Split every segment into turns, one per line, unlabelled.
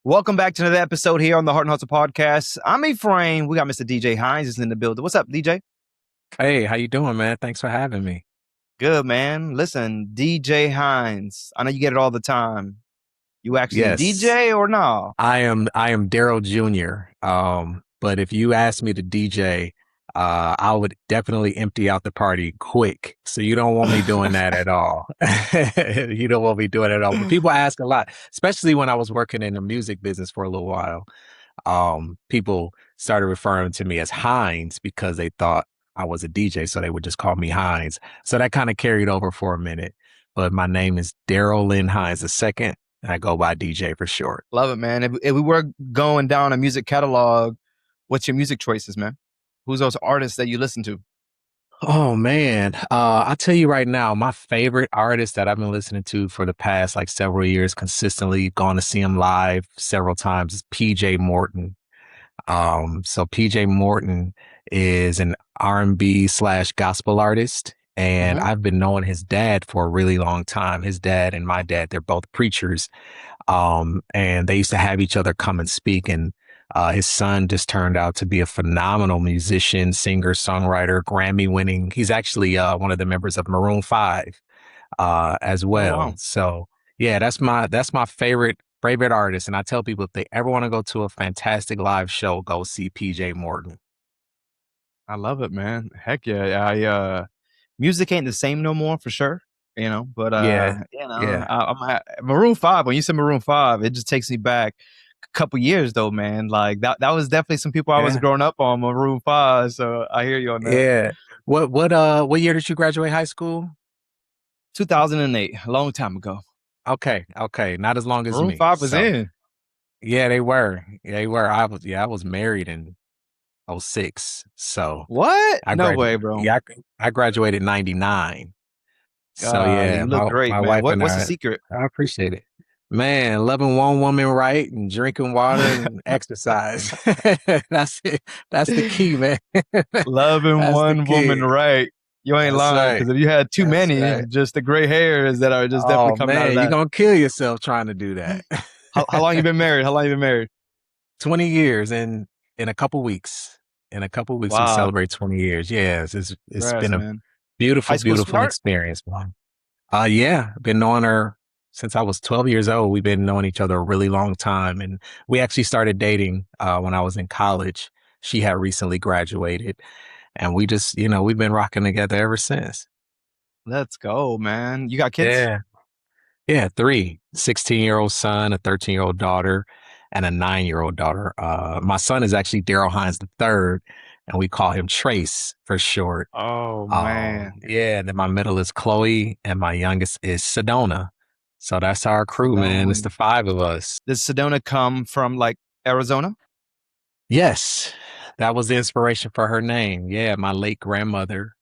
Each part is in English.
Welcome back to another episode here on the Heart and Hustle podcast. I'm Ephraim. We got Mr. DJ Hines is in the building. What's up, DJ?
Hey, how you doing, man? Thanks for having me.
Good, man. Listen, DJ Hines. I know you get it all the time. You actually
Yes,
DJ or no?
I am Daryl Jr. But if you ask me to DJ, I would definitely empty out the party quick. So you don't want me doing that at all. You don't want me doing it at all. But people ask a lot, especially when I was working in the music business for a little while. People started referring to me as Hines because they thought I was a DJ, so they would just call me Hines. So that kind of carried over for a minute. But my name is Daryl Lynn Hines II, and I go by DJ for short.
Love it, man. If we were going down a music catalog, what's your music choices, man? Who's those artists that you listen to?
Oh man, I'll tell you right now, my favorite artist that I've been listening to for the past like several years, consistently gone to see him live several times, is PJ Morton. So PJ Morton is an R&B slash gospel artist, and
Mm-hmm.
I've been knowing his dad for a really long time. His dad and my dad, they're both preachers. And they used to have each other come and speak. And his son just turned out to be a phenomenal musician, singer, songwriter, Grammy winning. He's actually one of the members of Maroon 5 as
Oh,
well.
wow.
So yeah, that's my favorite artist. And I tell people if they ever want to go to a fantastic live show, go see PJ Morton.
I love it, man. Heck yeah. Music ain't the same no more for sure. But
Yeah, yeah,
Maroon 5, when you said Maroon 5, it just takes me back a couple years though, man. Like that was definitely some people I was
yeah,
growing up on Maroon 5. So I hear you on that.
yeah. What year did you graduate high school?
2008, a long time ago.
Okay, okay, not as long as
Maroon
me.
5 was
So
in.
yeah, they were. Yeah, they were. I was married in '06. So
What?
I
No
graduated
way, bro.
yeah, I graduated '99. So
God,
yeah,
you look
my
great, man.
wife
What
and
what's the secret?
I appreciate it. Man, loving one woman right and drinking water and exercise. That's it. That's the key, man.
Loving
That's the
one woman
key.
right. You ain't
That's
lying,
right.
because if you had too
That's
many,
right.
just the gray hairs that are just definitely
Oh
coming out of
man, you're
that.
gonna kill yourself trying to do that.
How long you been married? How long you been married?
20 years in a couple weeks. In a couple weeks we
Wow.
celebrate 20 years. Yes, it's
Congrats,
been a
man. High
beautiful,
school
beautiful
sweetheart?
experience, man. Yeah, been knowing her since I was 12 years old. We've been knowing each other a really long time. And we actually started dating when I was in college. She had recently graduated. And we just, we've been rocking together ever since.
Let's go, man. You got kids?
Yeah. Yeah, three 16-year-old son, a 13-year-old daughter, and a 9-year-old daughter. My son is actually Daryl Hines III, and we call him Trace for short.
Oh, man.
Yeah, and then my middle is Chloe, and my youngest is Sedona. So that's our crew, man. It's
Sedona.
the five of us.
Does Sedona come from like Arizona?
Yes, that was the inspiration for her name. Yeah, my late grandmother,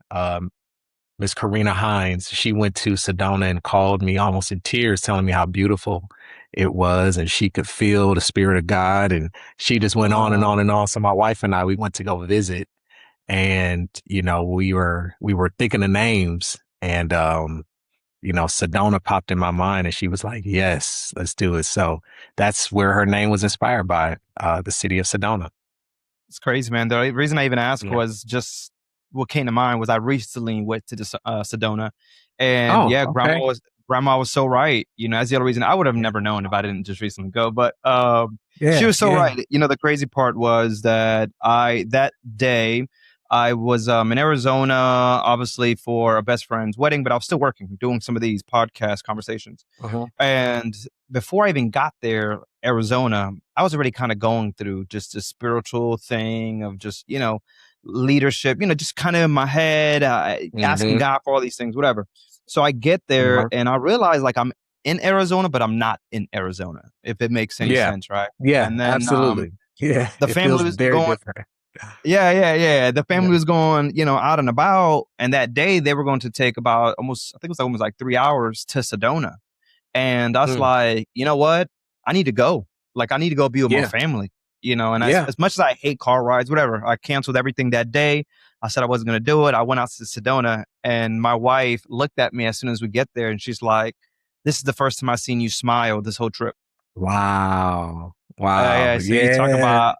Miss Karina Hines, she went to Sedona and called me almost in tears, telling me how beautiful it was, and she could feel the spirit of God. And she just went on and
Wow.
on and on. So my wife and I, we went to go visit, and we were thinking of names, and Sedona popped in my mind, and she was like, "Yes, let's do it." So that's where her name was inspired by, the city of Sedona.
It's crazy, man. The reason I even asked
Yeah.
was just what came to mind was I recently went to Sedona, and
Oh,
yeah,
okay.
grandma was so right. That's the other reason I would have
Yeah.
never known if I didn't just recently go. But she
Yeah.
was so
Yeah.
right. The crazy part was that that day I was in Arizona, obviously for a best friend's wedding, but I was still working, doing some of these podcast conversations.
Uh-huh.
And before I even got there, Arizona, I was already kind of going through just a spiritual thing of just, leadership, just kind of in my head, asking
Mm-hmm.
God for all these things, whatever. So I get there and I realize like I'm in Arizona, but I'm not in Arizona, if it makes any
Yeah.
sense, right?
Yeah,
And then
absolutely. Yeah,
the
it feels
family was
very
going,
different.
yeah, yeah, yeah. The family
Yeah.
was going, out and about. And that day they were going to take about almost, I think it was almost like 3 hours to Sedona. And I was
Mm.
like, you know what? I need to go. Like, I need to go be with my
Yeah.
family, and
Yeah.
as much as I hate car rides, whatever, I canceled everything that day. I said I wasn't going to do it. I went out to Sedona, and my wife looked at me as soon as we get there, and she's like, this is the first time I've seen you smile this whole trip.
Wow. Wow.
Yeah, so you talk
Yeah.
about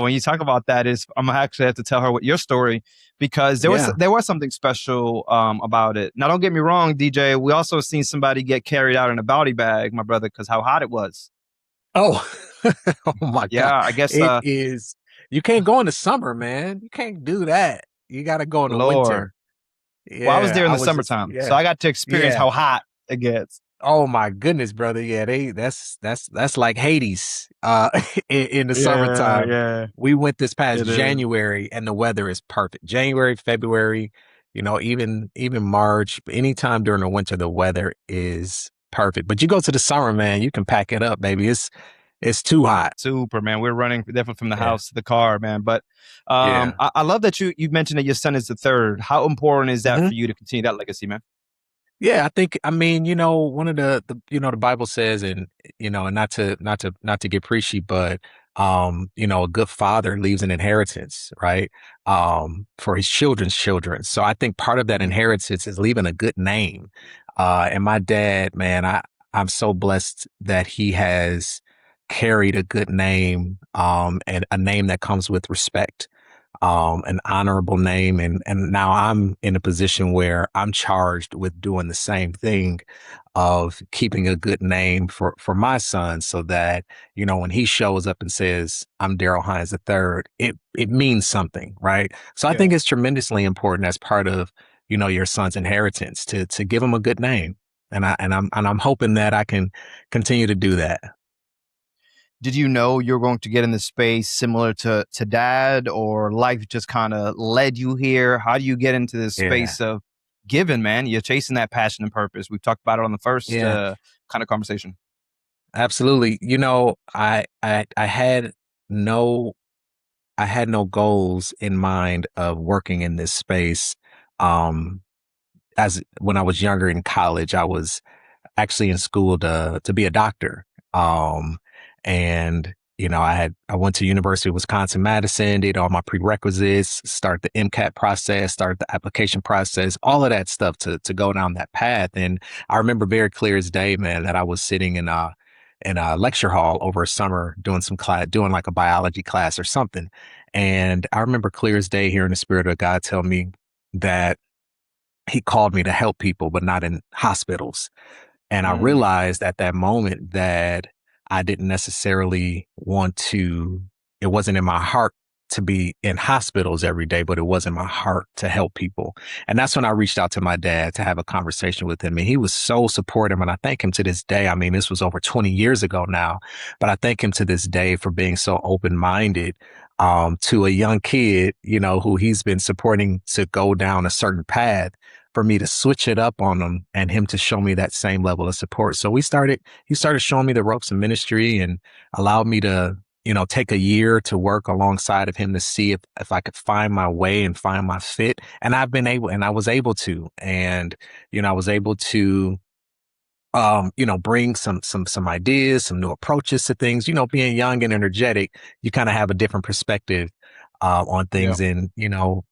when you talk about that is I'm gonna actually have to tell her what your story because
Yeah.
there was something special about it. Now don't get me wrong, DJ. We also seen somebody get carried out in a body bag, my brother, because how hot it was.
Oh, oh my God.
Yeah, I guess
It is, you can't go in the summer, man. You can't do that. You got to go in the
Lord.
winter.
Well, I was
Yeah.
there in
I
the
was just,
summertime, so
yeah.
I got to experience
Yeah.
how hot it gets.
Oh my goodness, brother. Yeah, that's like Hades in the
Yeah,
summertime.
yeah,
We went this past
it is.
January and the weather is perfect. January, February, even March, anytime during the winter the weather is perfect. But you go to the summer, man, you can pack it up, baby. It's too hot.
Super, man. We're running definitely from the
Yeah.
house to the car, man. But
Yeah.
I love that you mentioned that your son is the third. How important is that
Mhm.
for you to continue that legacy, man?
Yeah, I think, I mean, one of the Bible says, and and not to get preachy, but a good father leaves an inheritance, right? For his children's children. So I think part of that
Mhm.
inheritance is leaving a good name. And my dad, man, I'm so blessed that he has carried a good name, and a name that comes with respect, an honorable name. And now I'm in a position where I'm charged with doing the same thing of keeping a good name for my son so that, when he shows up and says, I'm Daryl Hines III, it means something, right? So I think
Yeah.
it's tremendously important as part of, your son's inheritance to give him a good name. And I'm hoping that I can continue to do that.
Did you know you were going to get in this space similar to dad, or life just kind of led you here? How do you get into this
Yeah.
space of giving, man? You're chasing that passion and purpose. We've talked about it on the first
Yeah.
kind of conversation.
Absolutely. No I had no goals in mind of working in this space. Um, as when I was younger in college, I was actually in school to be a doctor. Um, and I went to University of Wisconsin Madison, did all my prerequisites, start the MCAT process, start the application process, all of that stuff to go down that path. And I remember very clear as day, man, that I was sitting in a lecture hall over a summer doing some class, doing like a biology class or something. And I remember clear as day hearing the Spirit of God tell me that He called me to help people, but not in hospitals. And I
Mm,
realized at that moment that I didn't necessarily want to, it wasn't in my heart to be in hospitals every day, but it was in my heart to help people. And that's when I reached out to my dad to have a conversation with him. And he was so supportive. And I thank him to this day. I mean, this was over 20 years ago now, but I thank him to this day for being so open minded. To a young kid, who he's been supporting to go down a certain path, for me to switch it up on him and him to show me that same level of support. So he started showing me the ropes of ministry and allowed me to, take a year to work alongside of him to see if I could find my way and find my fit. And I was able to, and, I was able to, bring some ideas, some new approaches to things. Being young and energetic, you kind of have a different perspective on
yeah.
things. And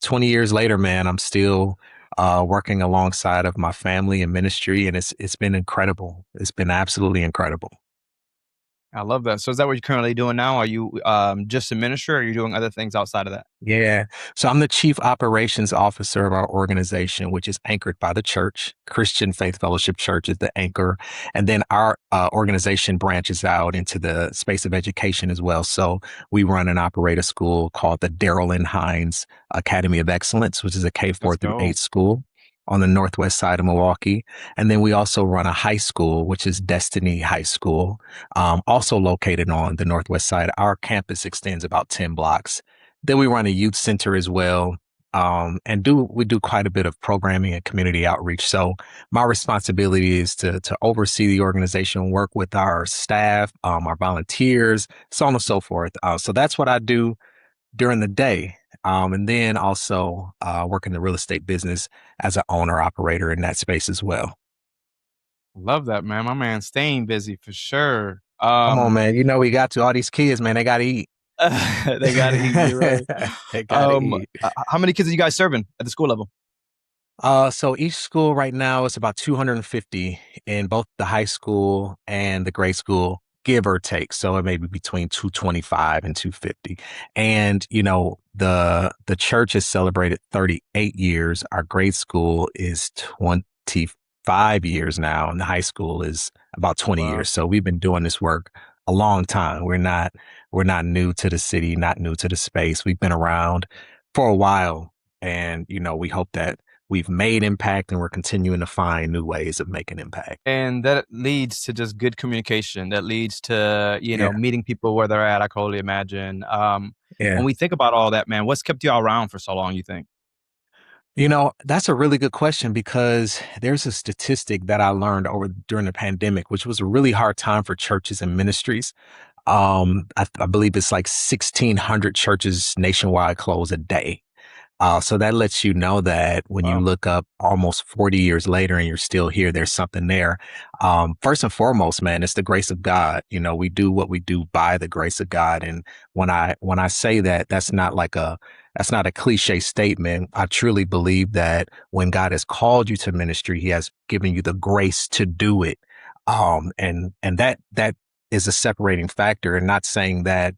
20 years later, man, I'm still working alongside of my family and ministry, and it's been incredible. It's been absolutely incredible.
I love that. So is that what you're currently doing now? Are you just a minister, or are you doing other things outside of that?
Yeah. So I'm the chief operations officer of our organization, which is anchored by the church. Christian Faith Fellowship Church is the anchor. And then our organization branches out into the space of education as well. So we run and operate a school called the Daryl and Hines Academy of Excellence, which is a
Let's
K 4 through
go.
8 school on the northwest side of Milwaukee. And then we also run a high school, which is Destiny High School, also located on the northwest side. Our campus extends about 10 blocks. Then we run a youth center as well. And we do quite a bit of programming and community outreach. So my responsibility is to oversee the organization, work with our staff, our volunteers, so on and so forth. So that's what I do during the day. And then also work in the real estate business as an owner operator in that space as well.
Love that, man. My man staying busy for sure.
Come on, man. We got to all these kids, man. They got to eat.
They gotta eat. You're right.
They got to eat.
How many kids are you guys serving at the school level?
So each school right now is about 250 in both the high school and the grade school. give or take. So it may be between 225 and 250. And, you know, the church has celebrated 38 years. Our grade school is 25 years now, and the high school is about 20
Wow.
years. So we've been doing this work a long time. We're not new to the city, not new to the space. We've been around for a while. And, you know, we hope that we've made impact and we're continuing to find new ways of making impact.
And that leads to just good communication. That leads to,
Yeah.
meeting people where they're at. I can only imagine. When
Yeah.
we think about all that, man, what's kept you all around for so long, you think?
You know, that's a really good question because there's a statistic that I learned over during the pandemic, which was a really hard time for churches and ministries. I believe it's like 1,600 churches nationwide close a day. So that lets you know that when you
Wow.
look up almost 40 years later and you're still here, there's something there. First and foremost, man, it's the grace of God. You know, we do what we do by the grace of God. And when I say that, that's not a cliche statement. I truly believe that when God has called you to ministry, he has given you the grace to do it. And that is a separating factor, and not saying that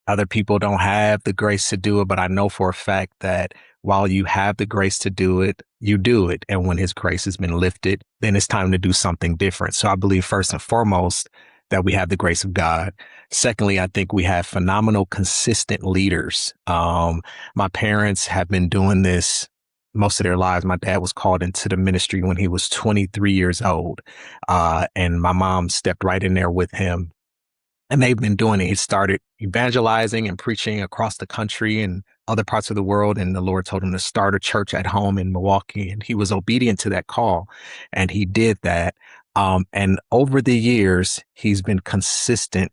other people don't have the grace to do it, but I know for a fact that while you have the grace to do it, you do it. And when his grace has been lifted, then it's time to do something different. So I believe first and foremost that we have the grace of God. Secondly, I think we have phenomenal, consistent leaders. My parents have been doing this most of their lives. My dad was called into the ministry when he was 23 years old. And my mom stepped right in there with him, and they've been doing it. He started evangelizing and preaching across the country and other parts of the world. And the Lord told him to start a church at home in Milwaukee. And he was obedient to that call. And he did that. And over the years, he's been consistent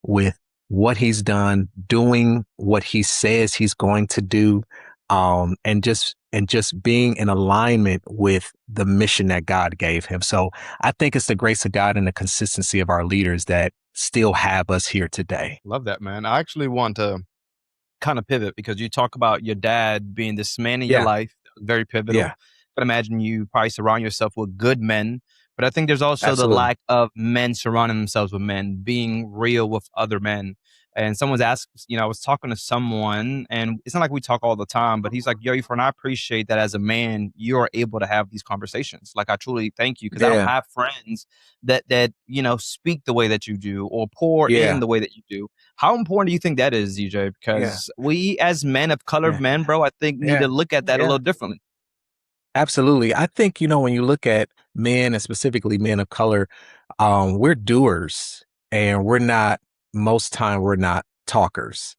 with what he's done, doing what he says he's going to do, and just being in alignment with the mission that God gave him. So I think it's the grace of God and the consistency of our leaders that still have us here today.
Love that, man. I actually want to kind of pivot because you talk about your dad being this man in your
Yeah,
life, very pivotal.
yeah,
But imagine you probably surround yourself with good men. But I think there's also the
absolutely.
lack of men surrounding themselves with men, being real with other men. And someone's asked, I was talking to someone, and it's not like we talk all the time, but he's like, yo, friend, I appreciate that as a man, you're able to have these conversations. Like, I truly thank you because I don't
Yeah,
have friends that speak the way that you do or pour in
yeah,
the way that you do. How important do you think that is, DJ?
yeah,
Because we, as men of color,
yeah,
men, bro, I think need
yeah,
to look at that a
yeah.
little differently.
Absolutely. I think, you know, when you look at men and specifically men of color, we're doers, and most time we're not talkers.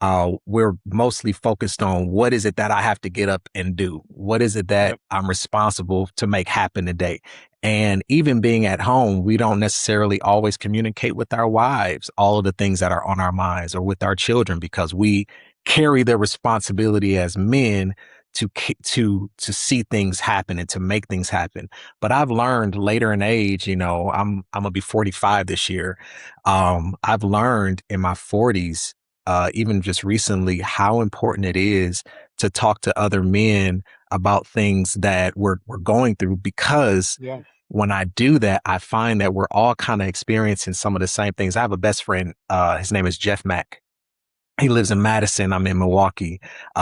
We're mostly focused on what is it that I have to get up and do? What is it that
Yep.
I'm responsible to make happen today? And even being at home, we don't necessarily always communicate with our wives all of the things that are on our minds, or with our children, because we carry the responsibility as men to see things happen and to make things happen. But I've learned later in age, you know, I'm gonna be 45 this year. I've learned in my 40s, even just recently, how important it is to talk to other men about things that we're going through, because
Yeah.
when I do that, I find that we're all kind of experiencing some of the same things. I have a best friend, his name is Jeff Mack. He lives in Madison. I'm in Milwaukee.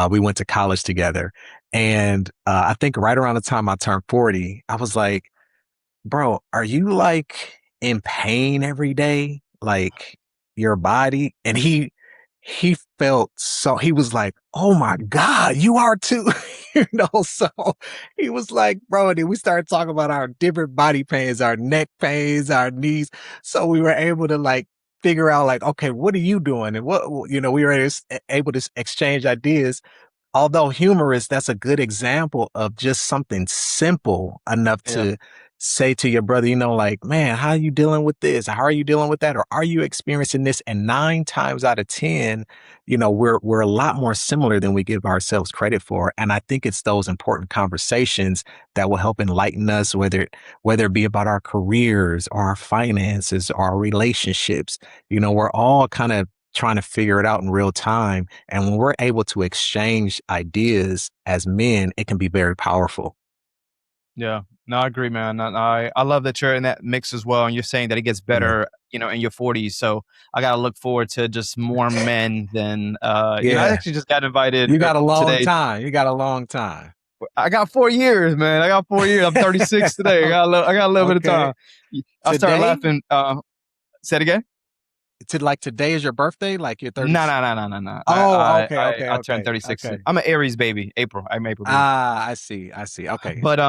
We went to college together. And I think right around the time I turned 40, I was like, bro, are you like in pain every day? Like your body? And he felt so, he was like, oh my God, you are too. So he was like, bro, and then we started talking about our different body pains, our neck pains, our knees. So we were able to like figure out like, okay, what are you doing? And we were able to exchange ideas. Although humorous, that's a good example of just something simple enough
Yeah.
to say to your brother, like, man, how are you dealing with this? How are you dealing with that? Or are you experiencing this? And 9 times out of 10, we're a lot more similar than we give ourselves credit for. And I think it's those important conversations that will help enlighten us, whether it be about our careers or our finances or our relationships. We're all kind of trying to figure it out in real time. And when we're able to exchange ideas as men, it can be very powerful.
Yeah. No, I agree, man. And I love that you're in that mix as well, and you're saying that it gets
Yeah.
better, in your 40s. So I gotta look forward to just more men than I
Yeah.
actually just got invited
You got a long
today.
time. You got a long time.
I got 4 years, man. I got 4 years. I'm 36 today. I got a little bit of
Okay.
time. I started
Today,
laughing. Say it again.
to like today is your birthday? Like you're 30.
No, no, no, no, no, no.
Oh, okay, okay,
I turned
okay,
36.
okay.
I'm an Aries baby. April. I'm April baby.
Ah, I see. I see. Okay.
But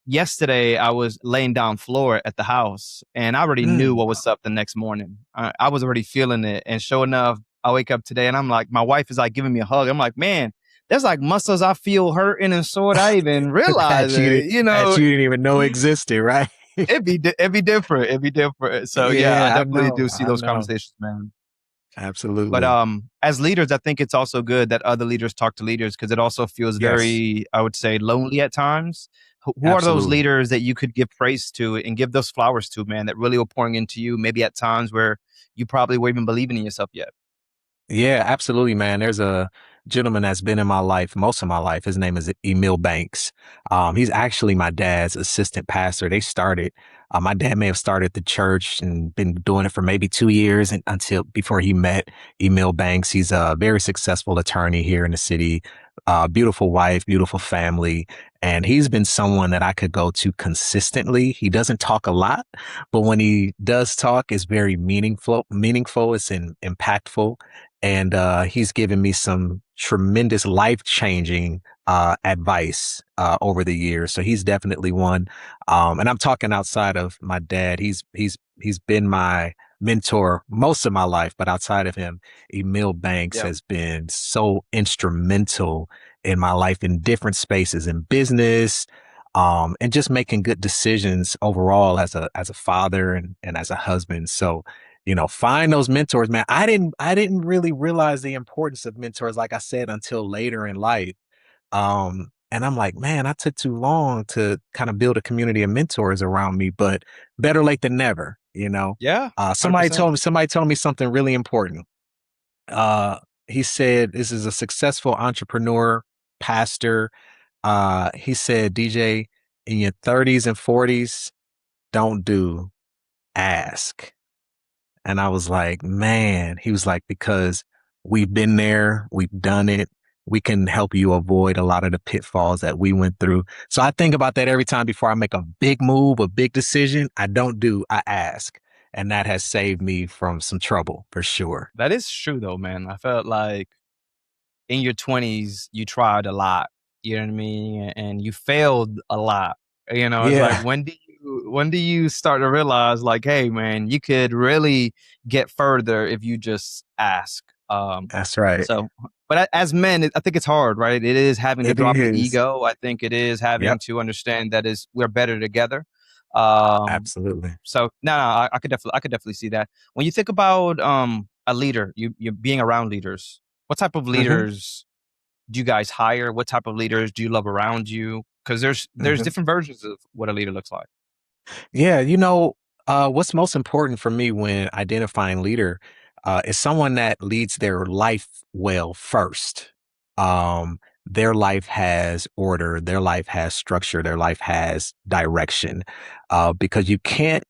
yesterday I was laying down floor at the house, and I already knew
Mm.
what was up the next morning. I was already feeling it, and sure enough, I wake up today, and I'm like, my wife is like giving me a hug. I'm like, man, there's like muscles I feel hurting and sore that I even realize
that you
it.
didn't that you didn't even know existed, right?
It'd be different. It'd be different. So yeah, I
Yeah, I
definitely
know.
do see
I
those
know.
conversations, man. But
Absolutely.
as leaders, I think it's also good that other leaders talk to leaders because it also feels
Yes.
very, I would say, lonely at times. Who are those
Absolutely.
leaders that you could give praise to and give those flowers to, man, that really were pouring into you, maybe at times where you probably weren't even believing in yourself yet?
Yeah, absolutely, man. There's a gentleman that's been in my life most of my life. His name is Emil Banks. He's actually my dad's assistant pastor. They started, my dad may have started the church and been doing it for maybe 2 years and, until before he met Emil Banks. He's a very successful attorney here in the city, beautiful wife, beautiful family. And he's been someone that I could go to consistently. He doesn't talk a lot, but when he does talk, it's very meaningful. It's impactful, and he's given me some tremendous life changing advice over the years. So he's definitely one. And I'm talking outside of my dad. He's been my mentor most of my life, but outside of him, Emil Banks
Yeah.
has been so instrumental in my life in different spaces in business. And just making good decisions overall as a father and as a husband. So, find those mentors, man. I didn't really realize the importance of mentors, like I said, until later in life. And I'm like, man, I took too long to kind of build a community of mentors around me, but better late than never.
Yeah.
Somebody
100%.
told me something really important. Uh, he said, this is a successful entrepreneur, pastor. He said, DJ, in your 30s and 40s, don't do, ask. And I was like, man, he was like, because we've been there, we've done it. We can help you avoid a lot of the pitfalls that we went through. So I think about that every time before I make a big move, a big decision. I don't do, I ask. And that has saved me from some trouble for sure.
That is true, though, man. I felt like in your 20s, you tried a lot, you know what I mean? And you failed a lot. It's like
Yeah,
when do you start to realize like, hey man, you could really get further if you just ask.
that's right.
So but as men, I think it's hard, right? It is having to
It
drop the
is.
ego. I think it is having
Yep,
to understand that is we're better together. Um,
absolutely.
so no, I could definitely see that. When you think about a leader, you being around leaders, what type of
Hmm.
leaders do you guys hire? What type of leaders do you love around you? Because there's
Hmm.
different versions of what a leader looks like.
Yeah, what's most important for me when identifying leader is someone that leads their life well first. Their life has order, their life has structure, their life has direction. Because you can't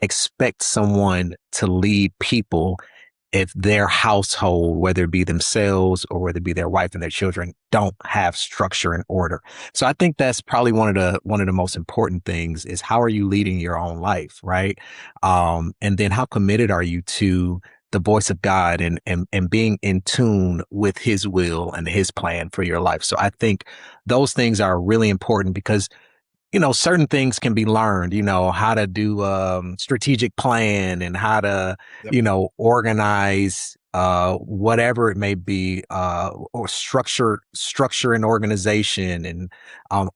expect someone to lead people if their household, whether it be themselves or whether it be their wife and their children, don't have structure and order. So I think that's probably one of the most important things is how are you leading your own life, right? And then how committed are you to the voice of God and being in tune with his will and his plan for your life. So I think those things are really important because certain things can be learned, how to do strategic plan and how to,
Yep.
organize whatever it may be, or structure an organization. And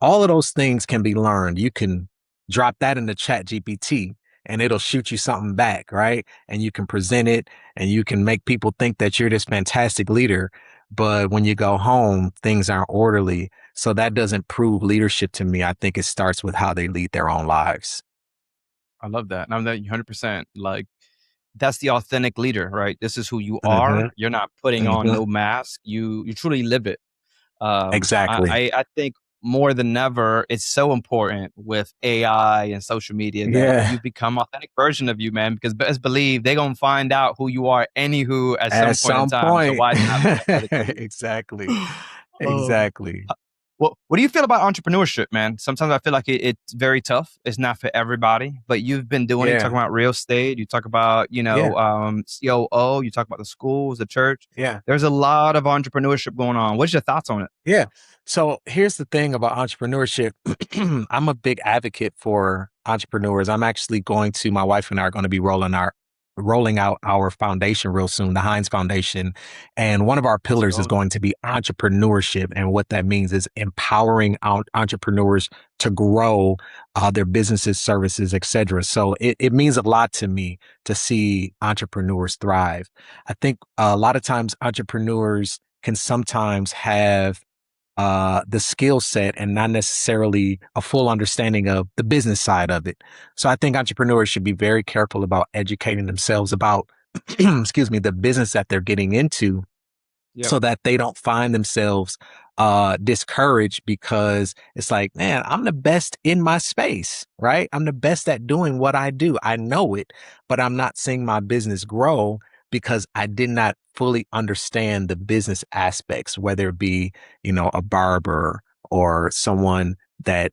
all of those things can be learned. You can drop that in the chat GPT and it'll shoot you something back, right? And you can present it and you can make people think that you're this fantastic leader. But when you go home, things aren't orderly, so that doesn't prove leadership to me. I think it starts with how they lead their own lives.
I love that. And I'm that 100%. Like that's the authentic leader, right? This is who you
Hmm.
are. You're not putting on
Hmm.
no mask. You truly live it.
Exactly.
I think more than ever, it's so important with AI and social media that you
Yeah.
become authentic version of you, man. Because best believe they're gonna find out who you are anywho at
At
some point in
some
time. So
point.
why not be authentic to you?
Exactly.
Um,
Exactly.
well, what do you feel about entrepreneurship, man? Sometimes I feel like it's very tough. It's not for everybody, but you've been doing it. You talk
Yeah.
about real estate. You talk about,
Yeah.
COO. You talk about the schools, the church.
Yeah.
There's a lot of entrepreneurship going on. What's your thoughts on it?
Yeah. So here's the thing about entrepreneurship. I'm a big advocate for entrepreneurs. I'm actually going to, my wife and I are going to be rolling out our foundation real soon, the Hines Foundation. And one of our
Let's
pillars is
go.
going to be entrepreneurship. And what that means is empowering entrepreneurs to grow their businesses, services, etc. So it means a lot to me to see entrepreneurs thrive. I think a lot of times entrepreneurs can sometimes have the skill set and not necessarily a full understanding of the business side of it. So I think entrepreneurs should be very careful about educating themselves about, excuse me, the business that they're getting into
Yep.
so that they don't find themselves discouraged because it's like, man, I'm the best in my space, right? I'm the best at doing what I do. I know it, but I'm not seeing my business grow because I did not fully understand the business aspects, whether it be, a barber or someone that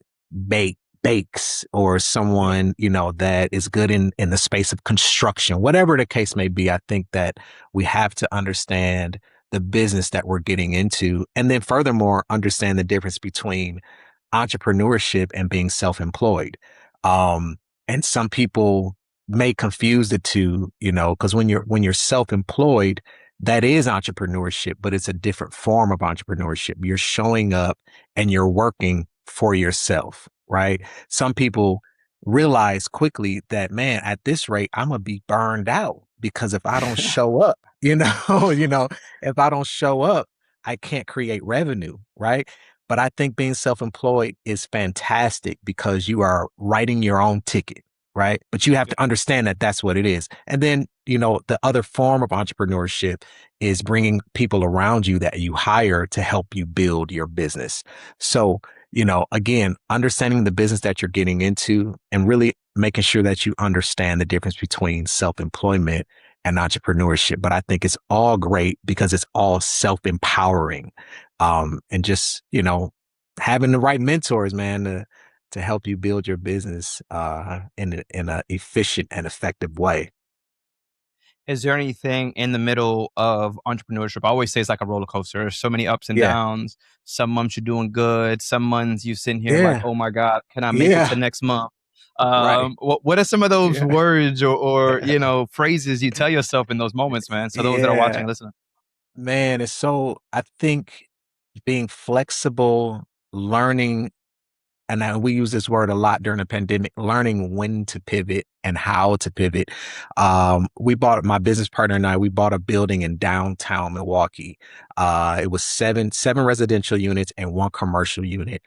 bakes or
Yep.
someone, that is good in the space of construction, whatever the case may be. I think that we have to understand the business that we're getting into. And then furthermore, understand the difference between entrepreneurship and being self-employed. Um, and some people may confuse the two, because when you're self-employed, that is entrepreneurship, but it's a different form of entrepreneurship. You're showing up and you're working for yourself, right? Some people realize quickly that, man, at this rate, I'm gonna be burned out because if I don't show up, if I don't show up, I can't create revenue, right? But I think being self-employed is fantastic because you are writing your own ticket, right? But you have
Yep.
to understand that that's what it is. And then, the other form of entrepreneurship is bringing people around you that you hire to help you build your business. So, again, understanding the business that you're getting into and really making sure that you understand the difference between self-employment and entrepreneurship. But I think it's all great because it's all self-empowering. And just, having the right mentors, man, to help you build your business in a efficient and effective way.
Is there anything in the middle of entrepreneurship? I always say it's like a roller coaster. There's so many ups and
Yeah.
downs. Some months you're doing good. Some months you sitting here like,
Yeah.
oh my God, can I make it to
Yeah.
next month?
Right.
What are some of those
Yeah.
words or phrases you tell yourself in those moments, man? So those that are watching
Yeah.
and listening.
Man, I think being flexible, learning, and we use this word a lot during the pandemic, learning when to pivot and how to pivot. My business partner and we bought a building in downtown Milwaukee. It was seven residential units and one commercial unit.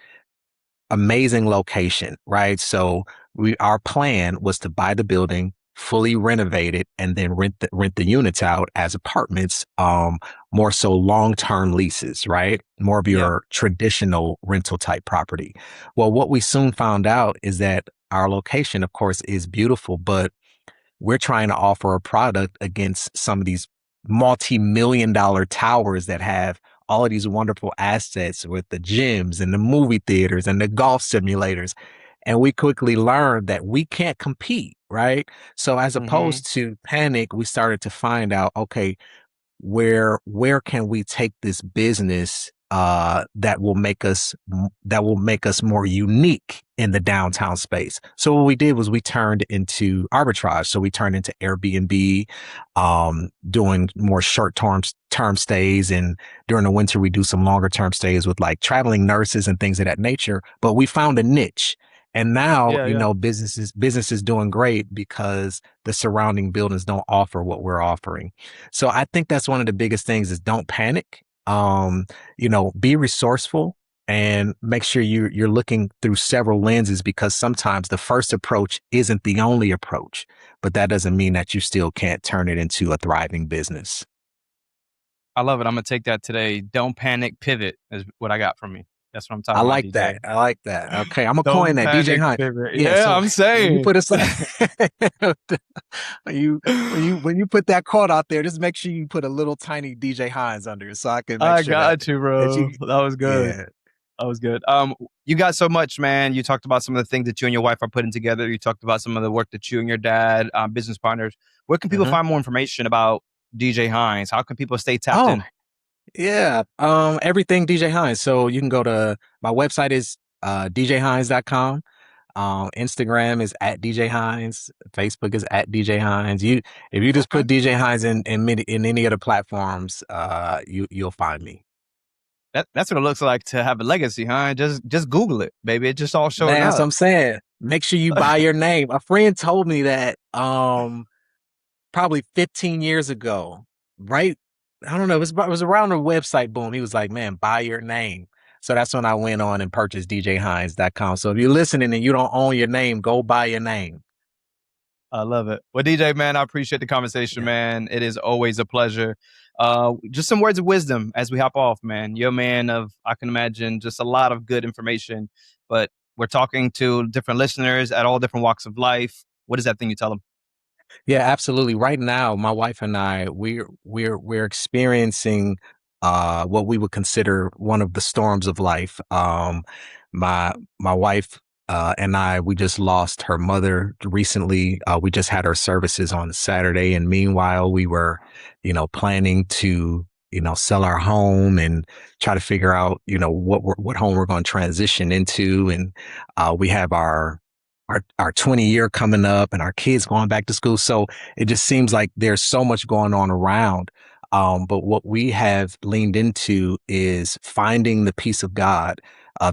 Amazing location, right? So our plan was to buy the building, fully renovate it, and then rent the units out as apartments, more so long-term leases, right? More of
Yep.
your traditional rental type property. Well, what we soon found out is that our location, of course, is beautiful, but we're trying to offer a product against some of these multi-million dollar towers that have all of these wonderful assets with the gyms and the movie theaters and the golf simulators. And we quickly learned that we can't compete, right? So as
Mm-hmm.
opposed to panic, we started to find out, okay, where can we take this business that will make us more unique in the downtown space. So what we did was we turned into arbitrage. So we turned into Airbnb, doing more short term stays, and during the winter we do some longer term stays with like traveling nurses and things of that nature. But we found a niche. And now,
Yeah, yeah.
business is doing great because the surrounding buildings don't offer what we're offering. So I think that's one of the biggest things is don't panic. Be resourceful and make sure you're looking through several lenses because sometimes the first approach isn't the only approach, but that doesn't mean that you still can't turn it into a thriving business.
I love it. I'm gonna take that today. Don't panic, pivot is what I got from you. That's what I'm
I
talking about,
like
DJ.
that. I like that. Okay, I'm gonna coin
Don't
that, DJ
panic,
Hines.
pivot.
Yeah.
Yeah,
So
I'm
when you
saying.
put us, when you put that quote out there, just make sure you put a little tiny DJ Hines under it, so I can make
I
sure that
got you,
that
bro.
you,
That was good.
yeah.
That was good. You got so much, man. You talked about some of the things that you and your wife are putting together. You talked about some of the work that you and your dad, business partners. Where can people
hmm
find more information about DJ Hines? How can people stay tapped
Oh,
in?
yeah. Everything DJ Hines. So you can go to my website is djhines.com. Instagram is at DJ Hines. Facebook is at DJ Hines. If you just
Okay.
put DJ Hines in any of the platforms, you'll find me.
That's what it looks like to have a legacy, huh? Just Google it, baby. It's just all showing
Man, that's what
up.
I'm saying. Make sure you buy your name. A friend told me that probably 15 years ago, right? I don't know. It was around the website boom. He was like, man, buy your name. So that's when I went on and purchased djhines.com. So if you're listening and you don't own your name, go buy your name.
I love it. Well, DJ, man, I appreciate the conversation,
Yeah.
man. It is always a pleasure. Just some words of wisdom as we hop off, man. You're a man of, I can imagine, just a lot of good information. But we're talking to different listeners at all different walks of life. What is that thing you tell them?
Yeah, absolutely. Right now, my wife and I, we're experiencing what we would consider one of the storms of life. My wife and I, we just lost her mother recently. We just had our services on Saturday, and meanwhile, we were, planning to, sell our home and try to figure out, what home we're going to transition into, and we have our 20-year coming up and our kids going back to school. So it just seems like there's so much going on around. But what we have leaned into is finding the peace of God.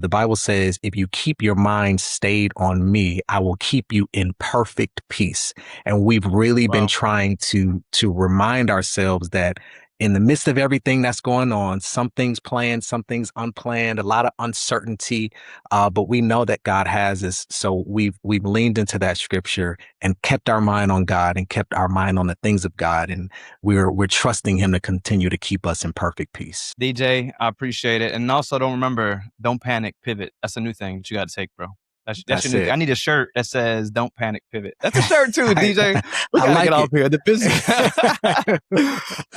The Bible says, if you keep your mind stayed on me, I will keep you in perfect peace. And we've really been
Wow.
trying to remind ourselves that in the midst of everything that's going on, some things planned, some things unplanned, a lot of uncertainty, but we know that God has us. So we've leaned into that scripture and kept our mind on God and kept our mind on the things of God. And we're trusting him to continue to keep us in perfect peace.
DJ, I appreciate it. And also don't panic, pivot. That's a new thing that you got to take, bro. That's your
That's
new thing.
it.
I need a shirt that says "Don't panic, pivot." That's a shirt too,
I,
DJ. We
I
gotta get
like
off
it.
here. The business.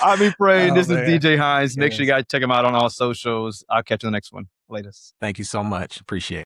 I'll be praying.
Oh
This is
man.
DJ Hines. Make sure you
Yes.
guys check him out on all socials. I'll catch you in the next one. Latest.
Thank you so much. Appreciate it.